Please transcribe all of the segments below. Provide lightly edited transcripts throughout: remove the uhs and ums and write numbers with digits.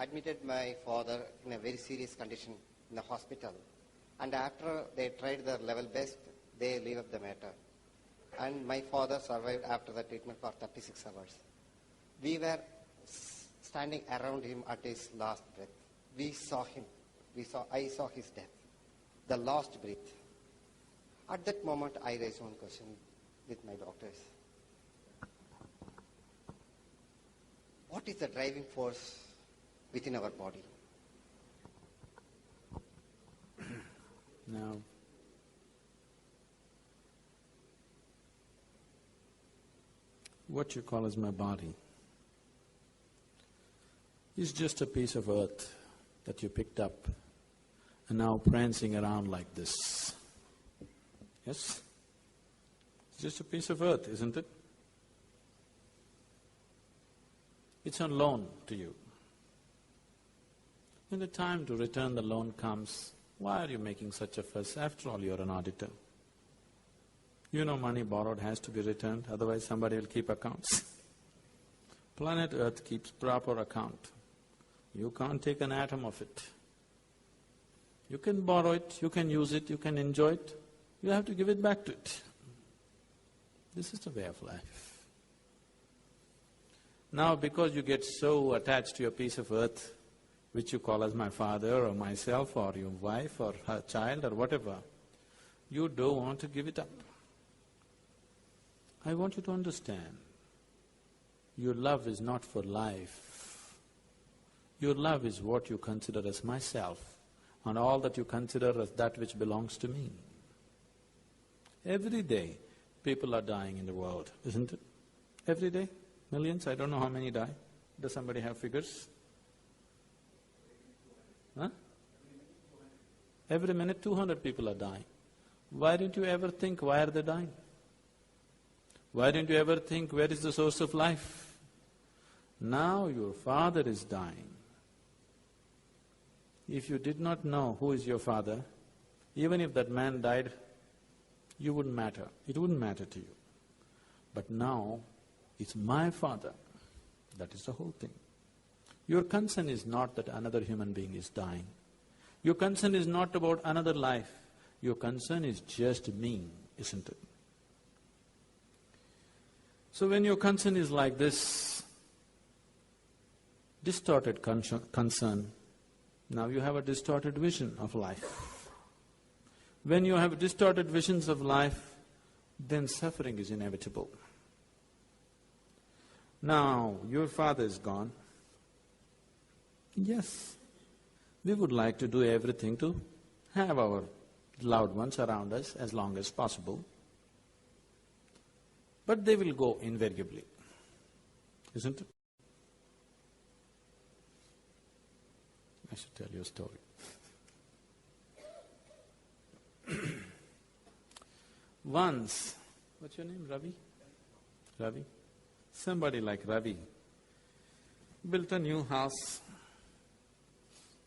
admitted my father in a very serious condition in the hospital. And after they tried their level best, they leave up the matter. And my father survived after the treatment for 36 hours. We were standing around him at his last breath. We saw him. I saw his death, the last breath. At that moment, I raised one question with my doctors. What is the driving force within our body? Now, what you call as my body is just a piece of earth that you picked up and now prancing around like this. Yes? It's just a piece of earth, isn't it? It's on loan to you. When the time to return the loan comes, why are you making such a fuss? After all, you're an auditor. You know money borrowed has to be returned, otherwise somebody will keep accounts. Planet Earth keeps proper account. You can't take an atom of it. You can borrow it, you can use it, you can enjoy it, you have to give it back to it. This is the way of life. Now, because you get so attached to a piece of earth, which you call as my father or myself or your wife or her child or whatever, you don't want to give it up. I want you to understand, your love is not for life. Your love is what you consider as myself and all that you consider as that which belongs to me. Every day, people are dying in the world, isn't it? Every day? Millions? I don't know how many die. Does somebody have figures? Huh? Every minute 200 people are dying. Why didn't you ever think, why are they dying? Why didn't you ever think, where is the source of life? Now your father is dying. If you did not know who is your father, even if that man died, you wouldn't matter, it wouldn't matter to you. But now, it's my father, that is the whole thing. Your concern is not that another human being is dying. Your concern is not about another life. Your concern is just me, isn't it? So when your concern is like this, distorted concern, now you have a distorted vision of life. When you have distorted visions of life, then suffering is inevitable. Now, your father is gone. Yes, we would like to do everything to have our loved ones around us as long as possible. But they will go invariably, isn't it? I should tell you a story. Once, what's your name, Ravi? Ravi? Somebody like Ravi built a new house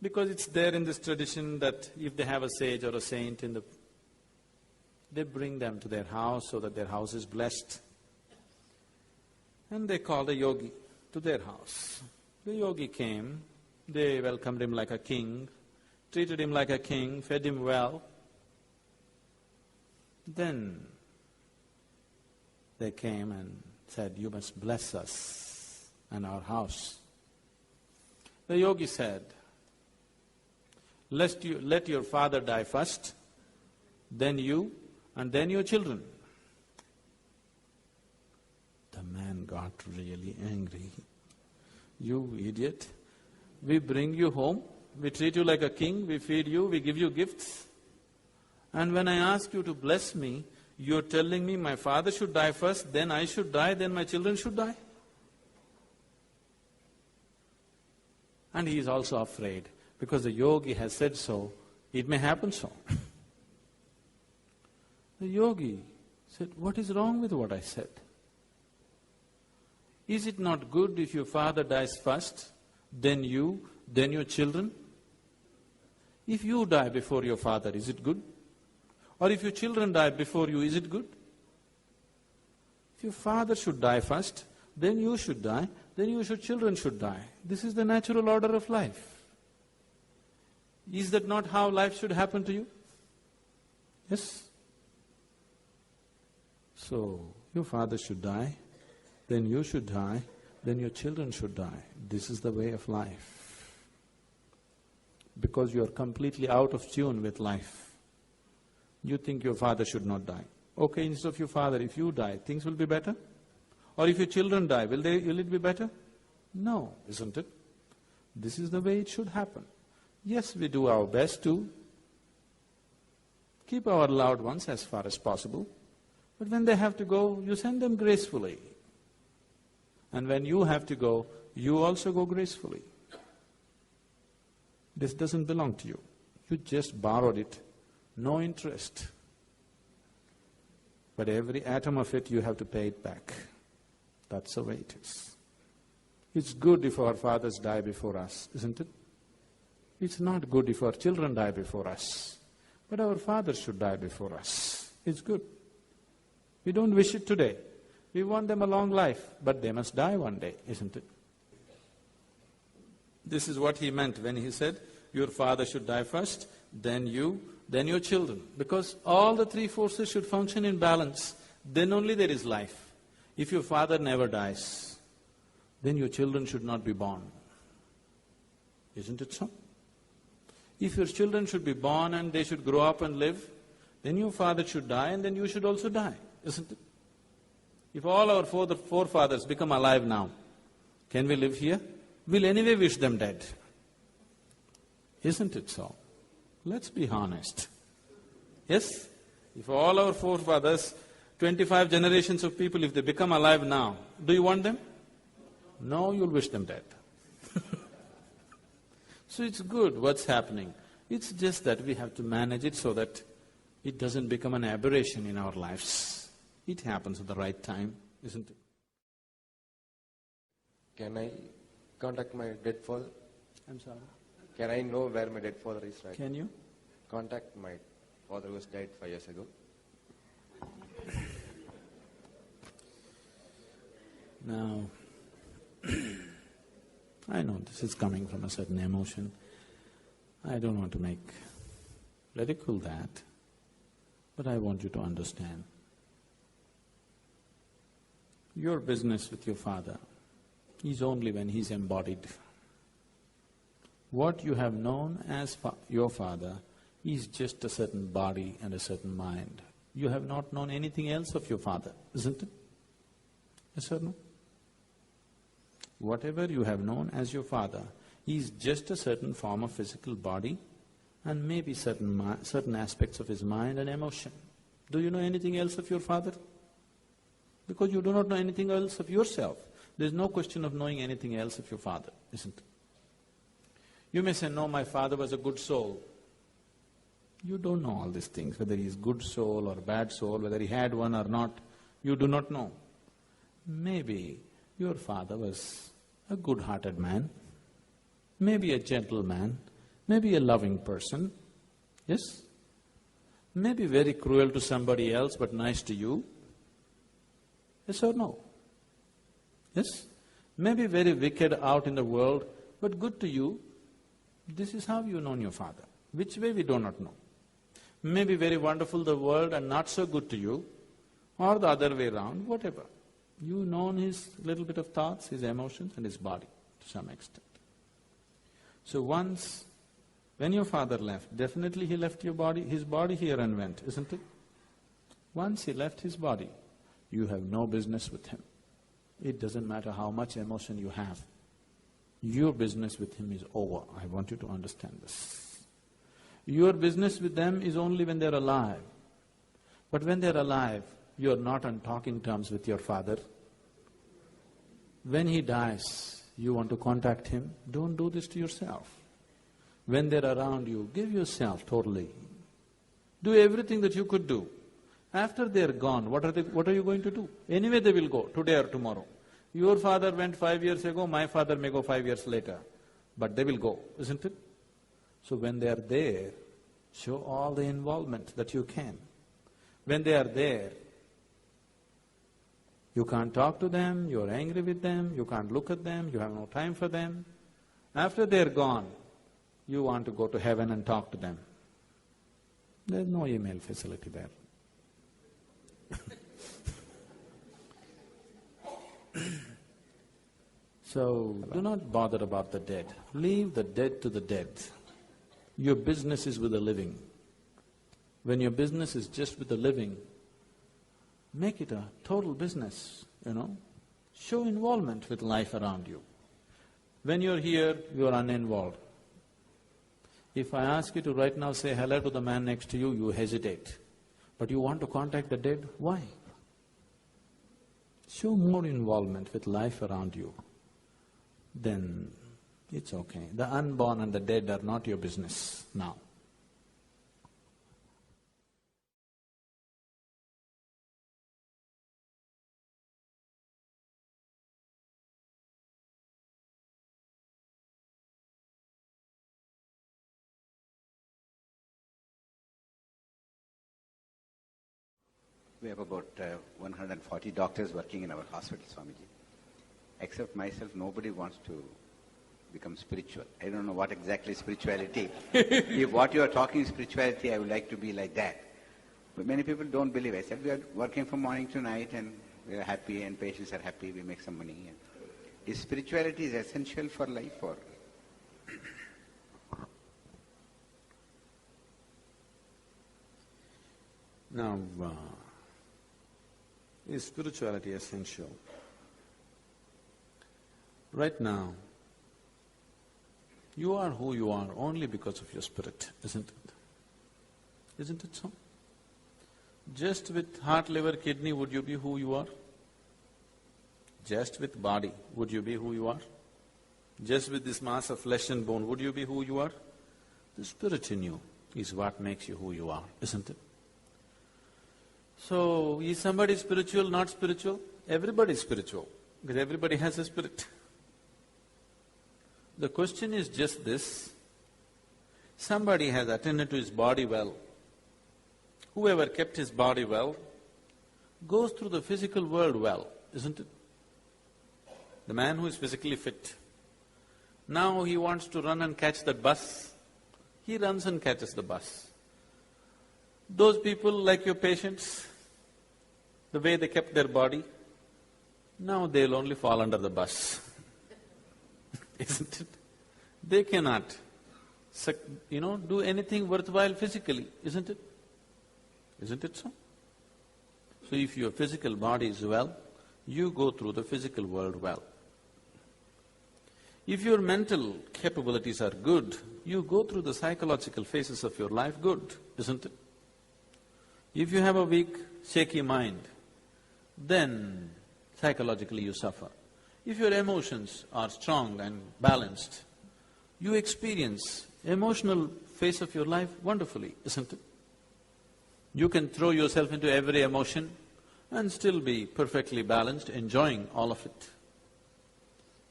because it's there in this tradition that if they have a sage or a saint they bring them to their house so that their house is blessed. And they called a yogi to their house. The yogi came, they welcomed him like a king, treated him like a king, fed him well. Then they came and said, "You must bless us and our house." The yogi said, let your father die first, then you, and then your children." The man got really angry. "You idiot, we bring you home, we treat you like a king, we feed you, we give you gifts. And when I ask you to bless me, you're telling me my father should die first, then I should die, then my children should die?" And he is also afraid, because the yogi has said so, it may happen so. The yogi said, "What is wrong with what I said? Is it not good if your father dies first, then you, then your children? If you die before your father, is it good? Or if your children die before you, is it good? If your father should die first, then you should die, then your children should die. This is the natural order of life. Is that not how life should happen to you? Yes? So, your father should die, then you should die, then your children should die. This is the way of life. Because you are completely out of tune with life. You think your father should not die. Okay, instead of your father, if you die, things will be better? Or if your children die, will it be better? No, isn't it? This is the way it should happen. Yes, we do our best to keep our loved ones as far as possible, but when they have to go, you send them gracefully. And when you have to go, you also go gracefully. This doesn't belong to you. You just borrowed it, no interest. But every atom of it, you have to pay it back. That's the way it is. It's good if our fathers die before us, isn't it? It's not good if our children die before us. But our fathers should die before us. It's good. We don't wish it today. We want them a long life, but they must die one day, isn't it? This is what he meant when he said, your father should die first, then you, then your children. Because all the three forces should function in balance. Then only there is life. If your father never dies, then your children should not be born. Isn't it so? If your children should be born and they should grow up and live, then your father should die and then you should also die, isn't it? If all our forefathers become alive now, can we live here? We'll anyway wish them dead. Isn't it so? Let's be honest. Yes? If all our forefathers, 25 generations of people, if they become alive now, do you want them? No, you'll wish them dead. So it's good what's happening. It's just that we have to manage it so that it doesn't become an aberration in our lives. It happens at the right time, isn't it? Can I contact my dead father? I'm sorry? Can I know where my dead father is right? Can you? Contact my father who was died 5 years ago. Now, I know this is coming from a certain emotion. I don't want to ridicule that, but I want you to understand. Your business with your father is only when he's embodied. What you have known as your father is just a certain body and a certain mind. You have not known anything else of your father, isn't it? Yes or no? Whatever you have known as your father is just a certain form of physical body and maybe certain aspects of his mind and emotion. Do you know anything else of your father? Because you do not know anything else of yourself. There's no question of knowing anything else of your father, isn't it? You may say, no, my father was a good soul. You don't know all these things, whether he is good soul or bad soul, whether he had one or not, you do not know. Maybe your father was a good-hearted man, maybe a gentleman, maybe a loving person, yes? Maybe very cruel to somebody else but nice to you, yes or no? Yes? Maybe very wicked out in the world but good to you. This is how you know your father. Which way we do not know. Maybe very wonderful the world and not so good to you, or the other way around, whatever. You know his little bit of thoughts, his emotions and his body to some extent. So once, when your father left, definitely he left his body here and went, isn't it? Once he left his body, you have no business with him. It doesn't matter how much emotion you have. Your business with him is over. I want you to understand this. Your business with them is only when they're alive. But when they're alive, you're not on talking terms with your father. When he dies, you want to contact him, don't do this to yourself. When they're around you, give yourself totally. Do everything that you could do. After they're gone, what are you going to do? Anyway they will go, today or tomorrow. Your father went 5 years ago, my father may go 5 years later, but they will go, isn't it? So when they are there, show all the involvement that you can. When they are there, You can't talk to them, you're angry with them, you can't look at them, you have no time for them. After they're gone, you want to go to heaven and talk to them. There's no email facility there. So, do not bother about the dead. Leave the dead to the dead. Your business is with the living. When your business is just with the living, make it a total business, Show involvement with life around you. When you're here, you're uninvolved. If I ask you to right now say hello to the man next to you, you hesitate. But you want to contact the dead, why? Show more involvement with life around you. Then it's okay. The unborn and the dead are not your business now. We have about 140 doctors working in our hospital, Swamiji. Except myself, nobody wants to become spiritual. I don't know what exactly spirituality. If what you are talking is spirituality, I would like to be like that. But many people don't believe. I said, we are working from morning to night and we are happy and patients are happy, we make some money. Is spirituality is essential for life or? Now, is spirituality essential? Right now, you are who you are only because of your spirit, isn't it? Isn't it so? Just with heart, liver, kidney, would you be who you are? Just with body, would you be who you are? Just with this mass of flesh and bone, would you be who you are? The spirit in you is what makes you who you are, isn't it? So, is somebody spiritual, not spiritual? Everybody is spiritual, because everybody has a spirit. The question is just this, somebody has attended to his body well. Whoever kept his body well goes through the physical world well, isn't it? The man who is physically fit, now he wants to run and catch that bus, he runs and catches the bus. Those people like your patients, the way they kept their body, now they'll only fall under the bus, isn't it? They cannot, do anything worthwhile physically, isn't it? Isn't it so? So if your physical body is well, you go through the physical world well. If your mental capabilities are good, you go through the psychological phases of your life good, isn't it? If you have a weak, shaky mind, then psychologically you suffer. If your emotions are strong and balanced, you experience emotional phase of your life wonderfully, isn't it? You can throw yourself into every emotion and still be perfectly balanced, enjoying all of it.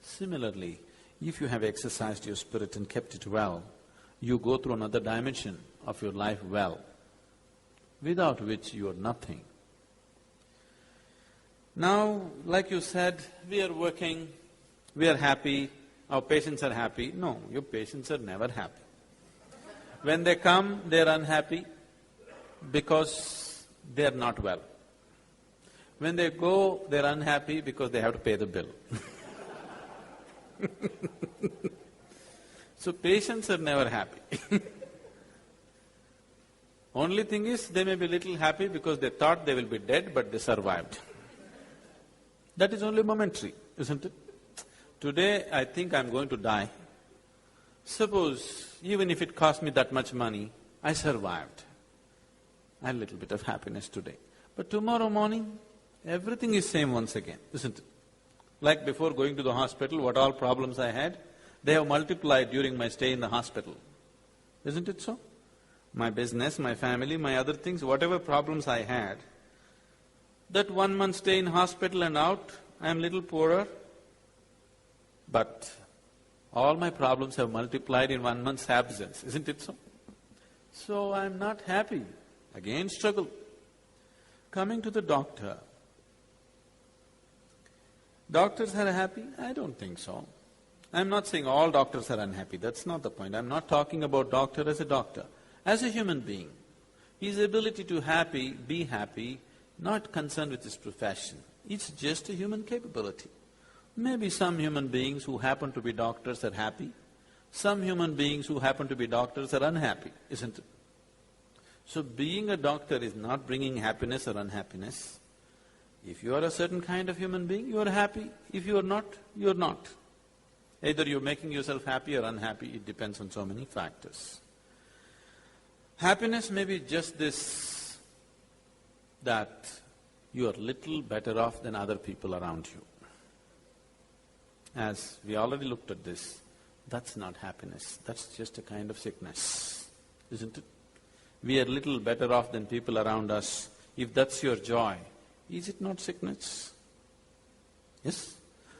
Similarly, if you have exercised your spirit and kept it well, you go through another dimension of your life well, without which you are nothing. Now, like you said, we are working, we are happy, our patients are happy. No, your patients are never happy. When they come, they are unhappy because they are not well. When they go, they are unhappy because they have to pay the bill. So patients are never happy. Only thing is, they may be little happy because they thought they will be dead, but they survived. That is only momentary, isn't it? Today, I think I'm going to die. Suppose, even if it cost me that much money, I survived. I had a little bit of happiness today. But tomorrow morning, everything is same once again, isn't it? Like before going to the hospital, what all problems I had, they have multiplied during my stay in the hospital. Isn't it so? My business, my family, my other things, whatever problems I had, that 1 month stay in hospital and out, I am little poorer, but all my problems have multiplied in 1 month's absence, isn't it so? So I am not happy, again struggle. Coming to the doctor, Doctors are happy? I don't think so. I'm not saying all doctors are unhappy, that's not the point. I'm not talking about doctor as a doctor. As a human being, his ability to be happy, not concerned with his profession. It's just a human capability. Maybe some human beings who happen to be doctors are happy, some human beings who happen to be doctors are unhappy, isn't it? So being a doctor is not bringing happiness or unhappiness. If you are a certain kind of human being, you are happy. If you are not, you are not. Either you're making yourself happy or unhappy, it depends on so many factors. Happiness may be just this, that you are little better off than other people around you. As we already looked at this, that's not happiness, that's just a kind of sickness, isn't it? We are little better off than people around us. If that's your joy, is it not sickness? Yes?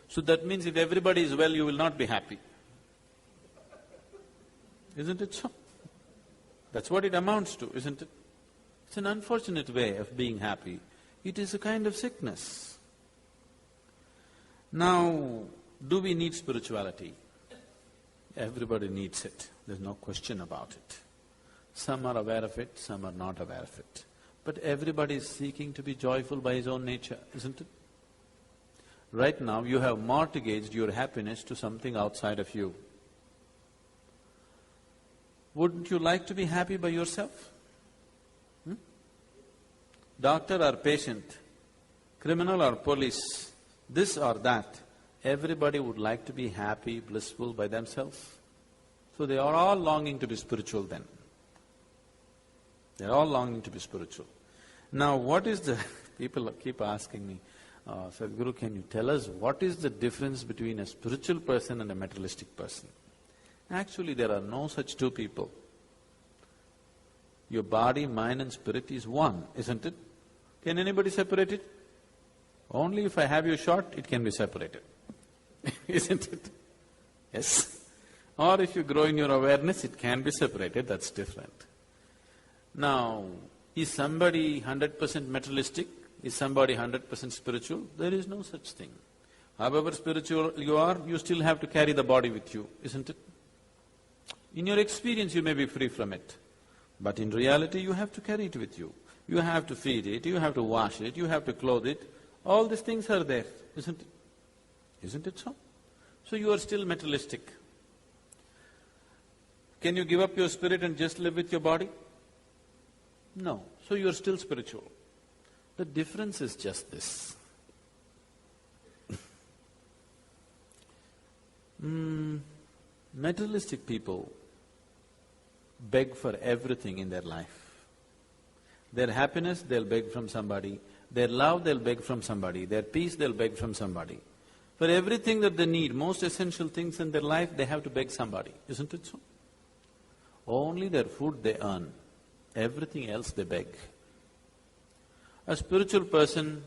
So that means if everybody is well, you will not be happy. Isn't it so? That's what it amounts to, isn't it? It's an unfortunate way of being happy. It is a kind of sickness. Now, do we need spirituality? Everybody needs it, there's no question about it. Some are aware of it, some are not aware of it. But everybody is seeking to be joyful by his own nature, isn't it? Right now, you have mortgaged your happiness to something outside of you. Wouldn't you like to be happy by yourself? Doctor or patient, criminal or police, this or that, everybody would like to be happy, blissful by themselves. So they are all longing to be spiritual then. They're all longing to be spiritual. Now what is the… people keep asking me, Sadhguru, can you tell us what is the difference between a spiritual person and a materialistic person? Actually, there are no such two people. Your body, mind and spirit is one, isn't it? Can anybody separate it? Only if I have you shot, it can be separated, isn't it? Yes. Or if you grow in your awareness, it can be separated, that's different. Now, is somebody 100% materialistic? Is somebody 100% spiritual? There is no such thing. However spiritual you are, you still have to carry the body with you, isn't it? In your experience, you may be free from it, but in reality, you have to carry it with you. You have to feed it, you have to wash it, you have to clothe it. All these things are there, isn't it? Isn't it so? So you are still materialistic. Can you give up your spirit and just live with your body? No. So you are still spiritual. The difference is just this. Materialistic people beg for everything in their life. Their happiness, they'll beg from somebody. Their love, they'll beg from somebody. Their peace, they'll beg from somebody. For everything that they need, most essential things in their life, they have to beg somebody, isn't it so? Only their food they earn, everything else they beg. A spiritual person,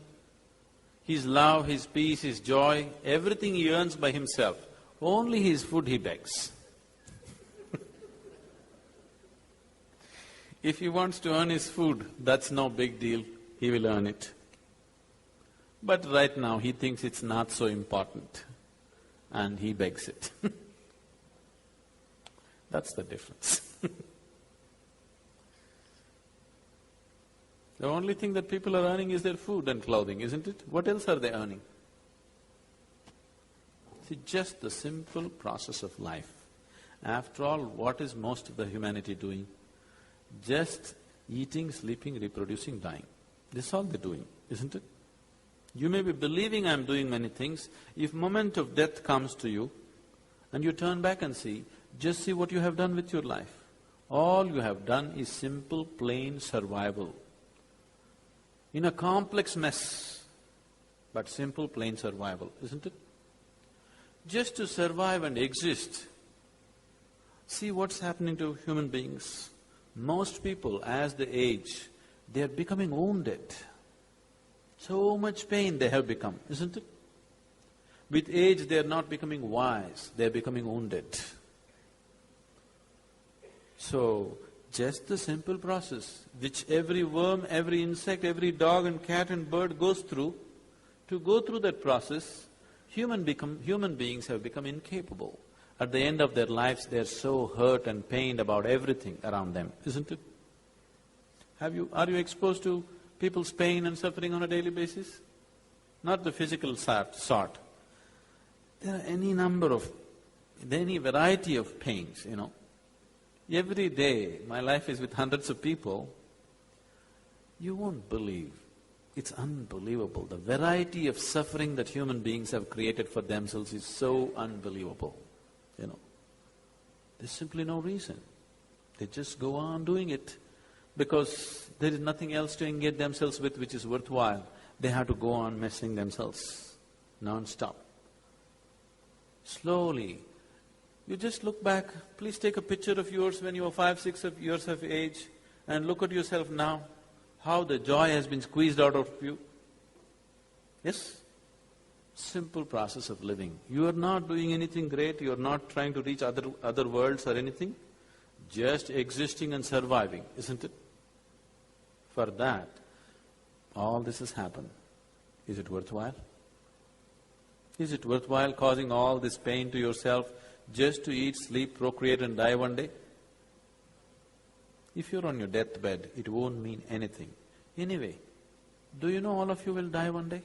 his love, his peace, his joy, everything he earns by himself, only his food he begs. If he wants to earn his food, that's no big deal, he will earn it. But right now he thinks it's not so important and he begs it. That's the difference. The only thing that people are earning is their food and clothing, isn't it? What else are they earning? See, just the simple process of life. After all, what is most of the humanity doing? Just eating, sleeping, reproducing, dying. This is all they're doing, isn't it? You may be believing I'm doing many things. If moment of death comes to you and you turn back and see, just see what you have done with your life. All you have done is simple, plain survival. In a complex mess, but simple, plain survival, isn't it? Just to survive and exist. See what's happening to human beings. Most people, as they age, they are becoming wounded. So much pain they have become, isn't it? With age, they are not becoming wise, they are becoming wounded. So, just the simple process which every worm, every insect, every dog and cat and bird goes through, to go through that process, Human beings have become incapable. At the end of their lives, they're so hurt and pained about everything around them, isn't it? Are you exposed to people's pain and suffering on a daily basis? Not the physical sort. There are any variety of pains, Every day, my life is with hundreds of people. You won't believe. It's unbelievable. The variety of suffering that human beings have created for themselves is so unbelievable, There's simply no reason. They just go on doing it because there is nothing else to engage themselves with which is worthwhile. They have to go on messing themselves non-stop. Slowly, you just look back, please take a picture of yours when you were 5, 6 years of age and look at yourself now, how the joy has been squeezed out of you. Yes? Simple process of living. You are not doing anything great, you are not trying to reach other worlds or anything, just existing and surviving, isn't it? For that, all this has happened. Is it worthwhile? Is it worthwhile causing all this pain to yourself just to eat, sleep, procreate and die one day? If you're on your deathbed, it won't mean anything. Anyway, do you know all of you will die one day?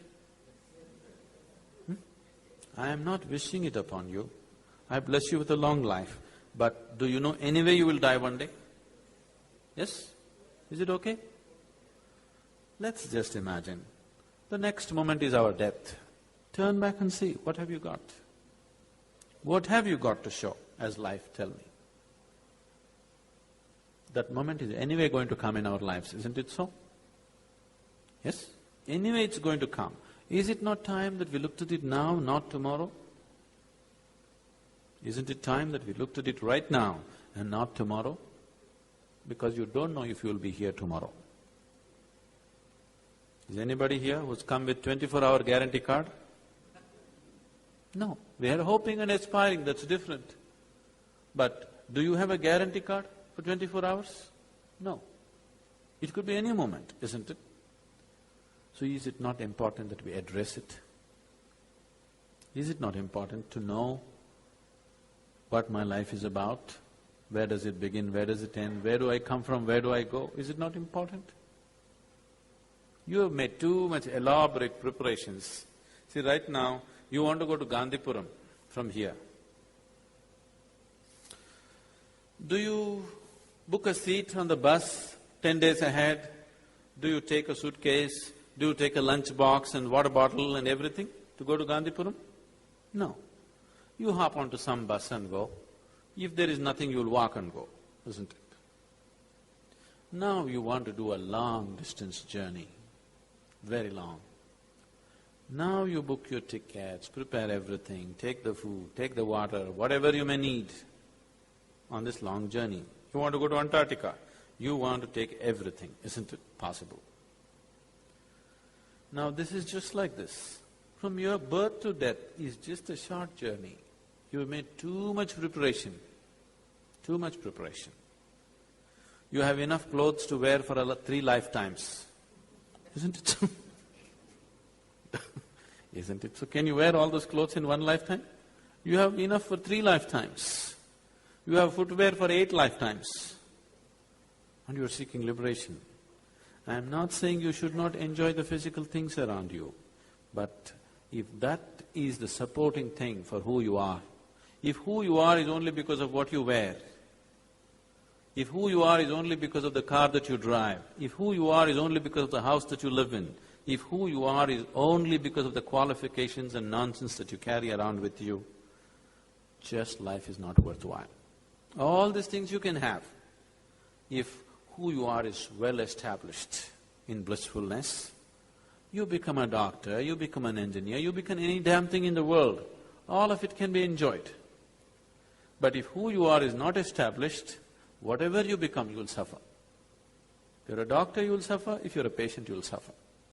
I am not wishing it upon you. I bless you with a long life. But do you know anyway you will die one day? Yes? Is it okay? Let's just imagine. The next moment is our death. Turn back and see, what have you got? What have you got to show as life, tell me? That moment is anyway going to come in our lives, isn't it so? Yes? Anyway it's going to come. Is it not time that we looked at it now, not tomorrow? Isn't it time that we looked at it right now and not tomorrow? Because you don't know if you will be here tomorrow. Is anybody here who's come with 24-hour guarantee card? No. We are hoping and aspiring, that's different. But do you have a guarantee card for 24 hours? No. It could be any moment, isn't it? So is it not important that we address it? Is it not important to know what my life is about? Where does it begin? Where does it end? Where do I come from? Where do I go? Is it not important? You have made too much elaborate preparations. See, right now, you want to go to Gandhipuram from here. Do you book a seat on the bus 10 days ahead? Do you take a suitcase? Do you take a lunch box and water bottle and everything to go to Gandhipuram? No. You hop onto some bus and go. If there is nothing, you'll walk and go, isn't it? Now you want to do a long-distance journey, very long. Now you book your tickets, prepare everything, take the food, take the water, whatever you may need on this long journey. You want to go to Antarctica, you want to take everything, isn't it possible? Now this is just like this. From your birth to death is just a short journey. You have made too much preparation, too much preparation. You have enough clothes to wear for 3 lifetimes, isn't it so? Isn't it so? Can you wear all those clothes in 1 lifetime? You have enough for 3 lifetimes. You have footwear for 8 lifetimes. And you are seeking liberation. I am not saying you should not enjoy the physical things around you, but if that is the supporting thing for who you are, if who you are is only because of what you wear, if who you are is only because of the car that you drive, if who you are is only because of the house that you live in, if who you are is only because of the qualifications and nonsense that you carry around with you, just life is not worthwhile. All these things you can have if who you are is well established in blissfulness. You become a doctor, you become an engineer, you become any damn thing in the world, all of it can be enjoyed. But if who you are is not established, whatever you become, you will suffer. If you're a doctor, you will suffer. If you're a patient, you will suffer.